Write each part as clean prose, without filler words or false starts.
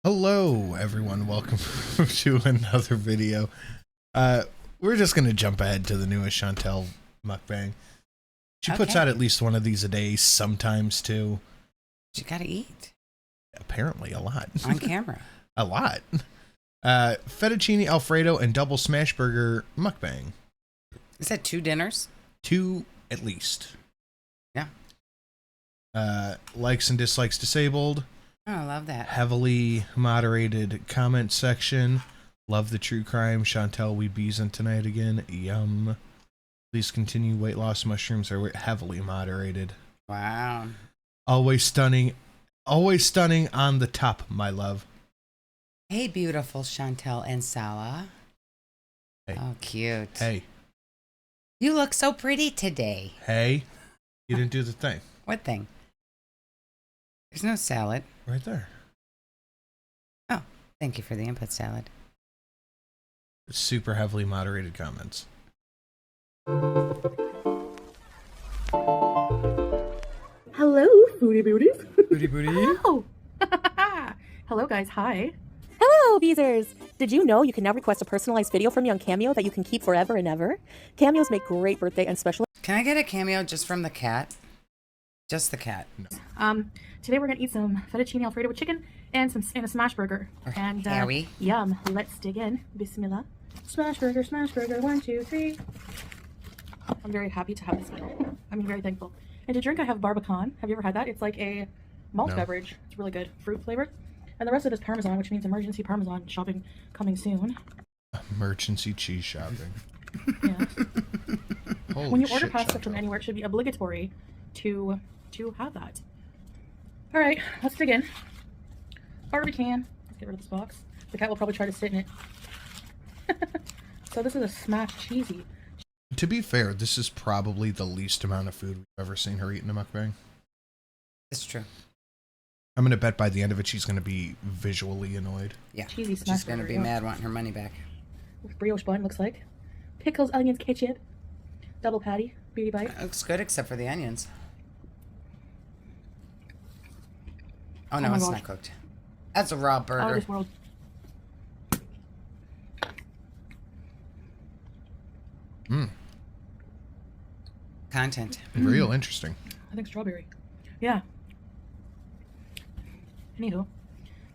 Hello everyone, welcome to another video. We're just gonna jump ahead to the newest Chantel mukbang. She puts out at least one of these a day, sometimes two. She gotta eat. Apparently a lot. On camera. A lot. Fettuccine Alfredo and double smash burger mukbang. Is that 2 dinners? 2 at least. Yeah. Likes and dislikes disabled. Oh, I love that. Heavily moderated comment section. Love the true crime. Chantel, we beesin tonight again. Yum. Please continue. Weight loss mushrooms are heavily moderated. Wow. Always stunning. Always stunning on the top, my love. Hey, beautiful Chantel and Sala. Hey. Oh, cute. Hey. You look so pretty today. Hey. You didn't do the thing. What thing? There's no salad. Right there. Oh, thank you for the input, salad. Super heavily moderated comments. Hello, foodie booties. Booty booty. Hello. Hello, guys. Hi. Hello, Beezers. Did you know you can now request a personalized video from me on Cameo that you can keep forever and ever? Cameos make great birthday and special. Can I get a cameo just from the cat? Just the cat. No. Today we're gonna eat some fettuccine alfredo with chicken and a smash burger. And Harry. yum. Let's dig in. Bismillah. Smash burger, 1, 2, 3. I'm very happy to have this meal. I'm very thankful. And to drink, I have Barbican. Have you ever had that? It's like a malt beverage. It's really good, fruit flavored. And the rest of it is Parmesan, which means emergency Parmesan shopping coming soon. Emergency cheese shopping. Yeah. Holy When you order shit, pasta Chantel. from anywhere, it should be obligatory to have that. All right, let's dig in. Barbican. Let's get rid of this box. The cat will probably try to sit in it. So this is a smashed cheesy. To be fair, this is probably the least amount of food we've ever seen her eat in a mukbang. It's true. I'm going to bet by the end of it, she's going to be visually annoyed. Yeah. Cheesy She's smash gonna burger, be yeah. mad wanting her money back. Brioche bun looks like. Pickles, onions, ketchup. Double patty, beauty bite. It looks good except for the onions. Oh no, my it's gosh. not cooked. That's a raw Out of burger. this world. Mm, Content. real interesting. I think strawberry. Yeah. Anywho.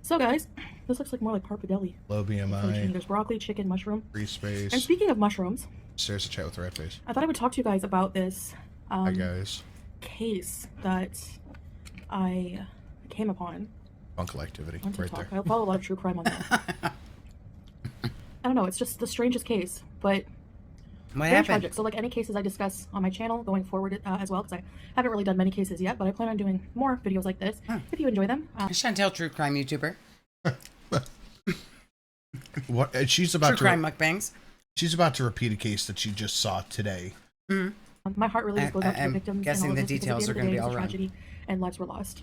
So guys, this looks like more like parpadelli. Low BMI, There's broccoli, chicken, mushroom. free space. And speaking of mushrooms, Stairs to chat with the red face. I thought I would talk to you guys about this Hi guys. case that I came upon Uncle activity, on right TikTok. there. I follow a lot of true crime on there. I don't know, it's just the strangest case, but What very happened? tragic. So like any cases I discuss on my channel going forward as well, because I haven't really done many cases yet, but I plan on doing more videos like this. If you enjoy them. Chantel, true crime YouTuber. What? She's True about crime to. mukbangs. She's about to repeat a case that she just saw today. My heart really just goes out to the I'm victims. guessing and all the of this, because details at are the end gonna of be the day, all it's a wrong. tragedy and lives were lost.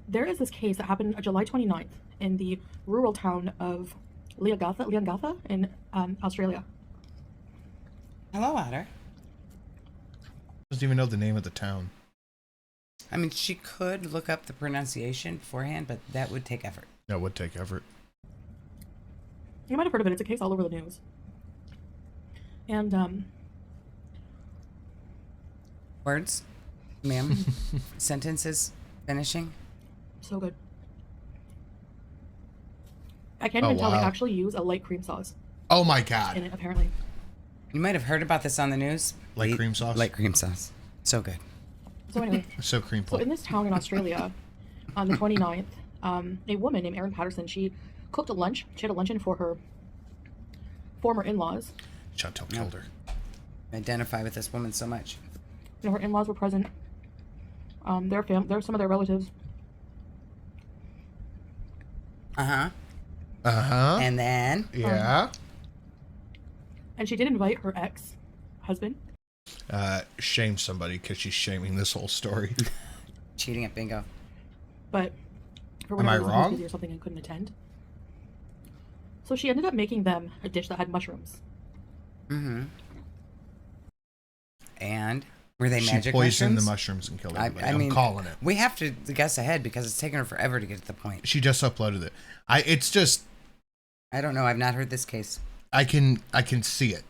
There is this case that happened July 29th in the rural town of Leongatha in Australia. Hello, Otter. Doesn't even know the name of the town. I mean, she could look up the pronunciation beforehand, but that would take effort. That would take effort. You might have heard of it. It's a case all over the news. And Words, ma'am. Sentences, finishing. so good. I can't even tell they wow. actually use a light cream sauce Oh my in god. it, apparently. You might have heard about this on the news. Light cream sauce? Light cream sauce. So good. So anyway, So cream so pull. in this town in Australia, on the 29th, a woman named Erin Patterson, she cooked a lunch. She had a luncheon for her former in-laws. Chantel killed her. I identify with this woman so much. You know, her in-laws were present. Their some of their relatives. Uh-huh. Uh-huh. And then Yeah. And she did invite her ex-husband. Shame somebody because she's shaming this whole story. cheating at bingo. But for Am I whatever reason, he was wrong? busy or something and couldn't attend. So she ended up making them a dish that had mushrooms. Mm-hmm. And Were they She magic poisoned mushrooms? the mushrooms and killed everybody. I mean, I'm calling it. We have to guess ahead because it's taken her forever to get to the point. She just uploaded it. It's just. I don't know. I've not heard this case. I can see it.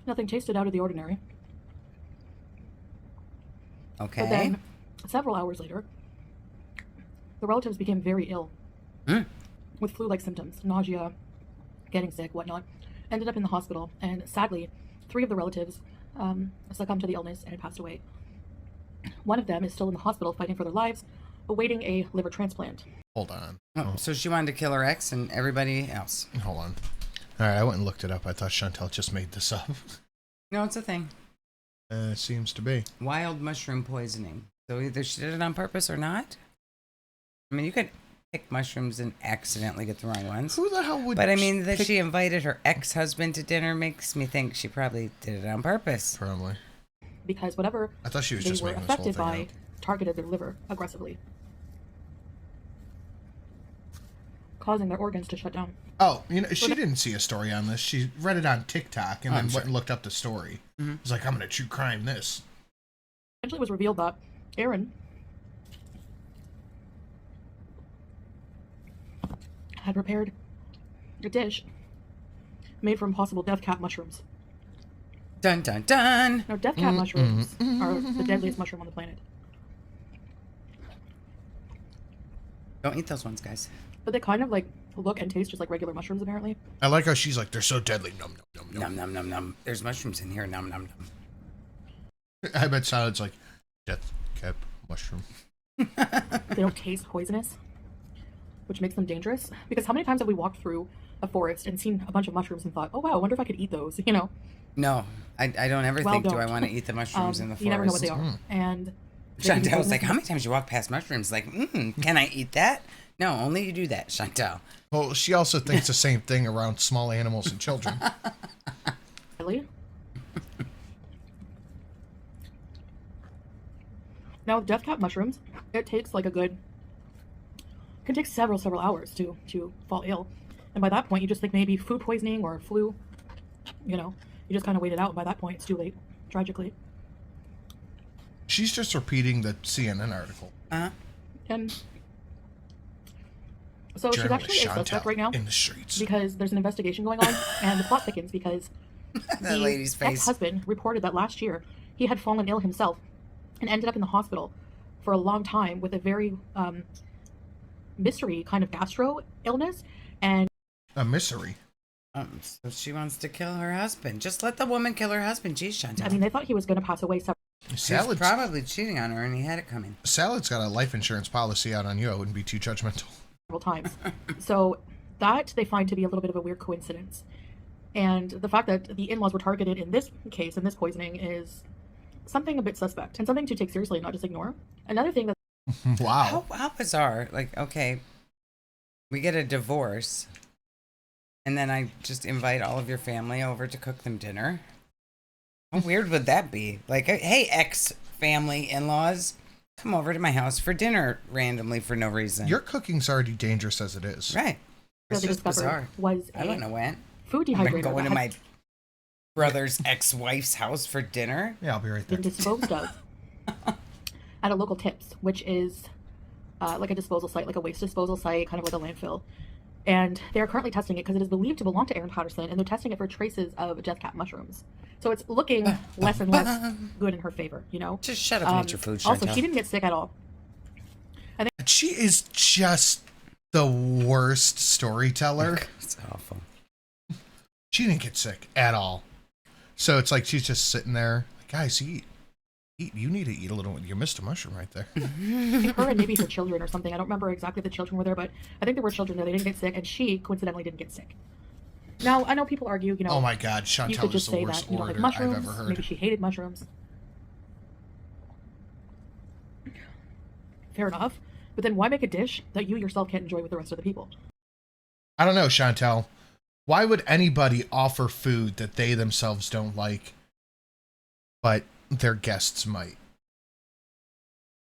Nothing tasted out of the ordinary. Okay. But then, several hours later, the relatives became very ill with flu-like symptoms, nausea, getting sick, whatnot. Ended up in the hospital, and sadly, 3 of the relatives succumbed to the illness and passed away. One of them is still in the hospital fighting for their lives, awaiting a liver transplant. Hold on. Oh, so she wanted to kill her ex and everybody else. Hold on. All right, I went and looked it up. I thought Chantel just made this up. No, it's a thing. Seems to be. Wild mushroom poisoning. So either she did it on purpose or not. I mean, you could pick mushrooms and accidentally get the wrong ones. Who the hell would? But I mean, that she invited her ex-husband to dinner makes me think she probably did it on purpose. Probably. Because whatever I thought she was they just were making this whole affected thing by up. targeted their liver aggressively, causing their organs to shut down. Oh, she didn't see a story on this. She read it on TikTok and then went and looked up the story. Mm-hmm. It's like, I'm going to true crime this. Eventually, it was revealed that Aaron had prepared a dish made from possible death cap mushrooms. Dun dun dun. Now, death cap mushrooms are the deadliest mushroom on the planet. Don't eat those ones, guys. But they kind of like look and taste just like regular mushrooms, apparently. I like how she's like, they're so deadly. Num, num, num, Num num num num. There's mushrooms in here. Num num num. I bet Silent's like, death cap mushroom. They don't taste poisonous, which makes them dangerous. Because how many times have we walked through a forest and seen a bunch of mushrooms and thought, oh wow, I wonder if I could eat those, No, I don't ever think, do I want to eat the mushrooms in the forest? You never know what they are. And Chantel was like, how many times you walk past mushrooms? Like, can I eat that? No, only you do that, Chantel. Well, she also thinks the same thing around small animals and children. Really? Now, with death cap mushrooms, it takes like can take several hours to fall ill. And by that point, you just think maybe food poisoning or flu, you just kind of wait it out. And by that point, it's too late, tragically. She's just repeating the CNN article. And so she's actually a suspect right now in the streets because there's an investigation going on, and the plot thickens because that lady's face. Ex-husband reported that last year he had fallen ill himself and ended up in the hospital for a long time with a very mystery kind of gastro illness. And a misery. So she wants to kill her husband. Just let the woman kill her husband. Jeez, Chantel. I mean, they thought he was going to pass away He's probably cheating on her, and he had it coming. Salad's got a life insurance policy out on you. I wouldn't be too judgmental. several times. So that they find to be a little bit of a weird coincidence. And the fact that the in-laws were targeted in this case, in this poisoning, is something a bit suspect and something to take seriously and not just ignore. Another thing that... Wow. How bizarre. Like, okay, we get a divorce, and then I just invite all of your family over to cook them dinner. How weird would that be? Like, hey, ex-family in-laws, come over to my house for dinner randomly for no reason. Your cooking's already dangerous as it is. Right. It's they just discovered bizarre. was I wouldn't have went. food I'm dehydrator going to that my brother's ex-wife's house for dinner. Yeah, I'll be right there. been disposed of at a local tips, which is like a disposal site, like a waste disposal site, kind of like a landfill. And they are currently testing it because it is believed to belong to Aaron Patterson, and they're testing it for traces of death cap mushrooms. So it's looking less and less good in her favor, you know? Just shut up and eat your food, Chantel. Also, she didn't get sick at all. She is just the worst storyteller. It's awful. She didn't get sick at all. So it's like she's just sitting there. Like, guys, eat. You need to eat a little. You missed a mushroom right there. I think her and maybe her children or something. I don't remember exactly if the children were there, but I think there were children there. They didn't get sick, and she coincidentally didn't get sick. Now, I know people argue, you know... Oh my God, you could Chantel just is the say worst that you don't like orator mushrooms. I've ever heard. Maybe she hated mushrooms. Fair enough. But then why make a dish that you yourself can't enjoy with the rest of the people? I don't know, Chantel. Why would anybody offer food that they themselves don't like, but their guests might?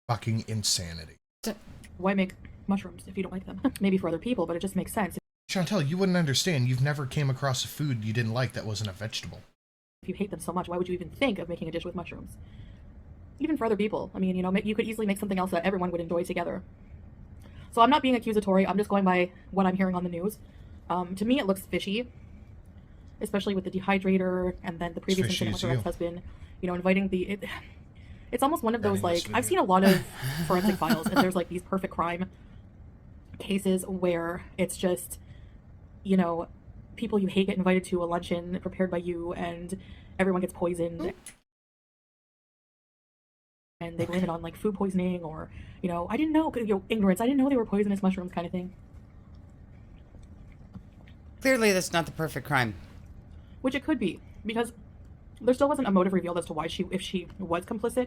Fucking insanity. Why make mushrooms if you don't like them? Maybe for other people, but it just makes sense. Chantel, you wouldn't understand. You've never came across a food you didn't like that wasn't a vegetable. If you hate them so much, why would you even think of making a dish with mushrooms? Even for other people. I mean, you know, you could easily make something else that everyone would enjoy together. So I'm not being accusatory. I'm just going by what I'm hearing on the news. To me, it looks fishy, especially with the dehydrator and then the previous incident with her ex-husband. You know, inviting the... It's almost one of those, like... I've seen a lot of forensic files, and there's, like, these perfect crime cases where it's just, you know, people you hate get invited to a luncheon prepared by you, and everyone gets poisoned. And they blame it on, like, food poisoning or, you know, I didn't know, you know, ignorance. I didn't know they were poisonous mushrooms kind of thing. Clearly, that's not the perfect crime. Which it could be, because there still wasn't a motive revealed as to why if she was complicit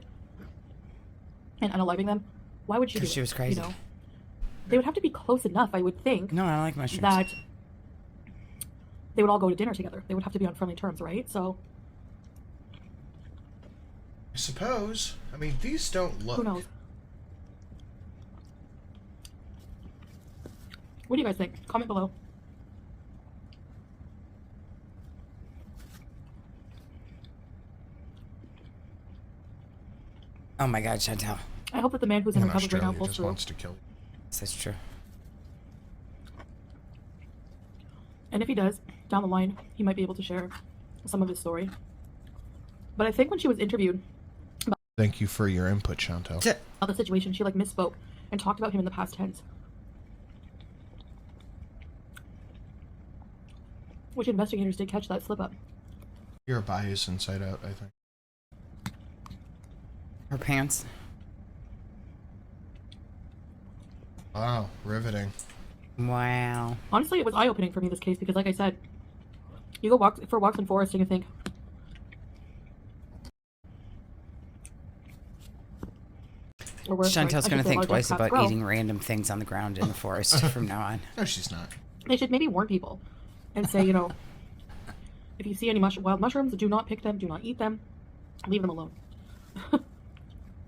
in unaliving them, why would she do it? She was crazy. You know? They would have to be close enough, I would think. No, I don't like mushrooms. That they would all go to dinner together. They would have to be on friendly terms, right? So... I suppose. I mean, these don't look... Who knows? What do you guys think? Comment below. Oh my God, Chantel. I hope that the man who's in recovery right now pulls just through. wants to kill you. That's true. And if he does, down the line, he might be able to share some of his story. But I think when she was interviewed Thank you for your input, Chantel. about the situation, she like misspoke and talked about him in the past tense. Which investigators did catch that slip up. You're a bias inside out, I think. Her pants. Wow, riveting. Wow. Honestly, it was eye-opening for me, this case, because like I said, you go for walks in forest and you think, or worse, Chantel's going to think twice about grow. eating random things on the ground in the forest from now on. No, she's not. They should maybe warn people and say, you know, if you see any wild mushrooms, do not pick them, do not eat them, leave them alone.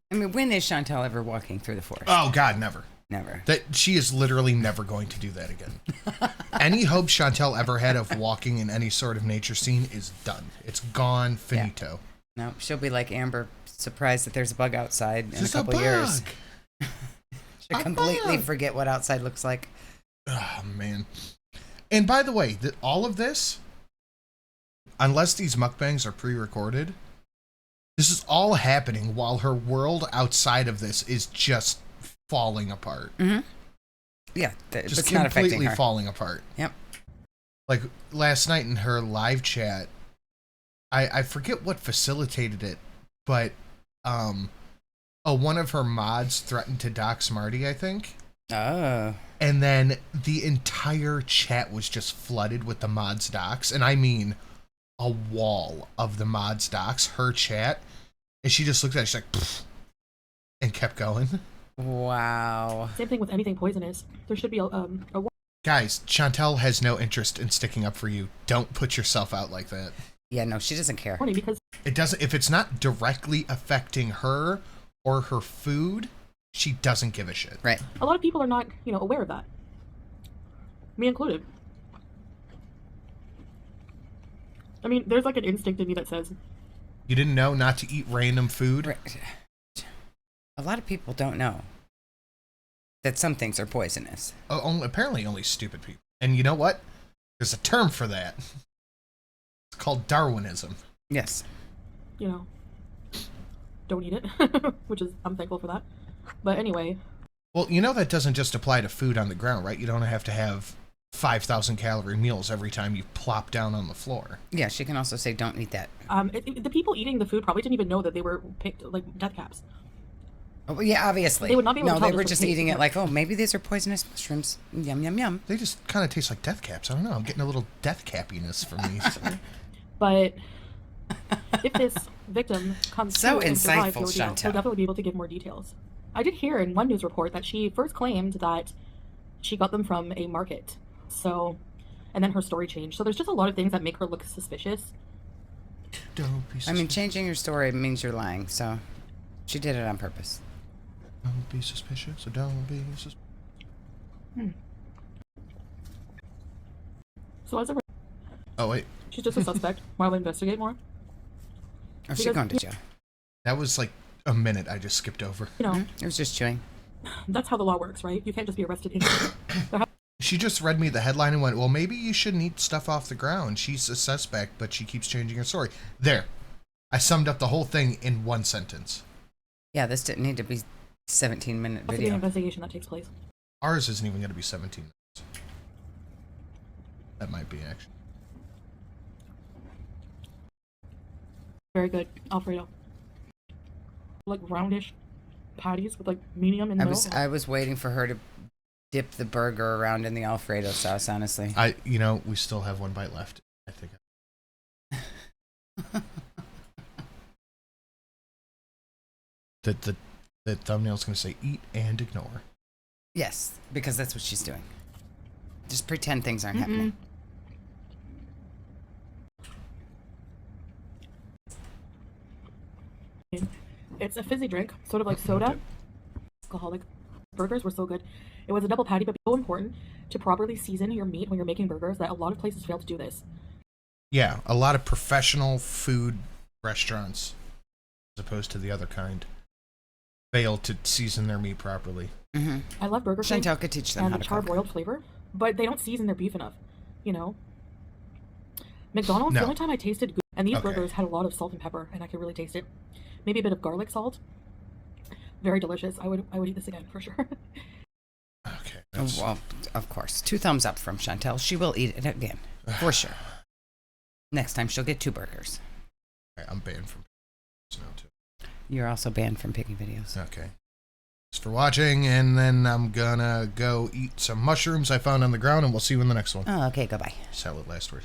I mean, when is Chantel ever walking through the forest? Oh, God, never. Never. That she is literally never going to do that again. Any hope Chantel ever had of walking in any sort of nature scene is done. It's gone, finito. Yeah. No, she'll be like Amber, surprised that there's a bug outside in Just a couple years. She'll A completely bug. forget what outside looks like. Oh, man. And by the way, all of this, unless these mukbangs are pre-recorded, this is all happening while her world outside of this is just falling apart. Mm-hmm. Yeah, just it's not affecting completely her. falling apart. Yep. Like last night in her live chat, I forget what facilitated it, but one of her mods threatened to dox Marty, I think. Oh. And then the entire chat was just flooded with the mods docs, and I mean a wall of the mods docs, her chat, and she just looked at it, she's like, pfft, and kept going. Wow. Same thing with anything poisonous. There should be a Guys, Chantel has no interest in sticking up for you. Don't put yourself out like that. Yeah, no, she doesn't care. warning because It doesn't, if it's not directly affecting her or her food, she doesn't give a shit. Right. a lot of people are not, you know, aware of that. Me included. I mean, there's like an instinct in me that says, You didn't know not to eat random food? Right. A lot of people don't know that some things are poisonous. Apparently only stupid people. And you know what? There's a term for that. It's called Darwinism. Yes. you know, don't eat it, which is, I'm thankful for that. But anyway. Well, you know that doesn't just apply to food on the ground, right? You don't have to have 5,000 calorie meals every time you plop down on the floor. Yeah, she can also say, don't eat that. The people eating the food probably didn't even know that they were picked, like, death caps. Oh, yeah, obviously. They would not be able to No, tell they this were was just taste. eating it like, oh, maybe these are poisonous mushrooms. Yum, yum, yum. They just kind of taste like death caps. I don't know. I'm getting a little death cappiness from these. But if this victim comes So to and survives the insightful, ordeal, Chantel. he'll definitely be able to give more details. I did hear in one news report that she first claimed that she got them from a market. So, and then her story changed. So there's just a lot of things that make her look suspicious. Don't be suspicious. I mean, changing your story means you're lying, so she did it on purpose. Don't be suspicious. So don't be suspicious. So as a Oh, wait. she's just a suspect while they investigate more. Or she going to jail. That was like a minute I just skipped over. You know, It was just chewing. that's how the law works, right? You can't just be arrested. She just read me the headline and went, well, maybe you shouldn't eat stuff off the ground. She's a suspect, but she keeps changing her story. There. I summed up the whole thing in one sentence. Yeah, this didn't need to be 17-minute That's the video. investigation that takes place. Ours isn't even going to be 17 minutes. That might be, actually. Very good, Alfredo. Like roundish patties with like medium in the middle. I was waiting for her to dip the burger around in the Alfredo sauce, honestly. We still have one bite left. I think. The thumbnail's going to say eat and ignore. Yes, because that's what she's doing. Just pretend things aren't happening. It's a fizzy drink, sort of like soda. Alcoholic. Burgers were so good. It was a double patty, but so important to properly season your meat when you're making burgers that a lot of places fail to do this. Yeah, a lot of professional food restaurants, as opposed to the other kind, fail to season their meat properly. I love Burger King Chantel could teach them and how the to char-broiled cook. flavor, but they don't season their beef enough, you know? McDonald's, No. the only time I tasted good, and these Okay. burgers had a lot of salt and pepper, and I could really taste it. Maybe a bit of garlic salt. Very delicious. I would eat this again, for sure. Okay. Well, of course. 2 thumbs up from Chantel. She will eat it again, for sure. Next time, she'll get 2 burgers. I'm banned from now, too. You're also banned from picking videos. Okay. Thanks for watching, and then I'm gonna go eat some mushrooms I found on the ground, and we'll see you in the next one. Oh, okay. Goodbye. Salad last word.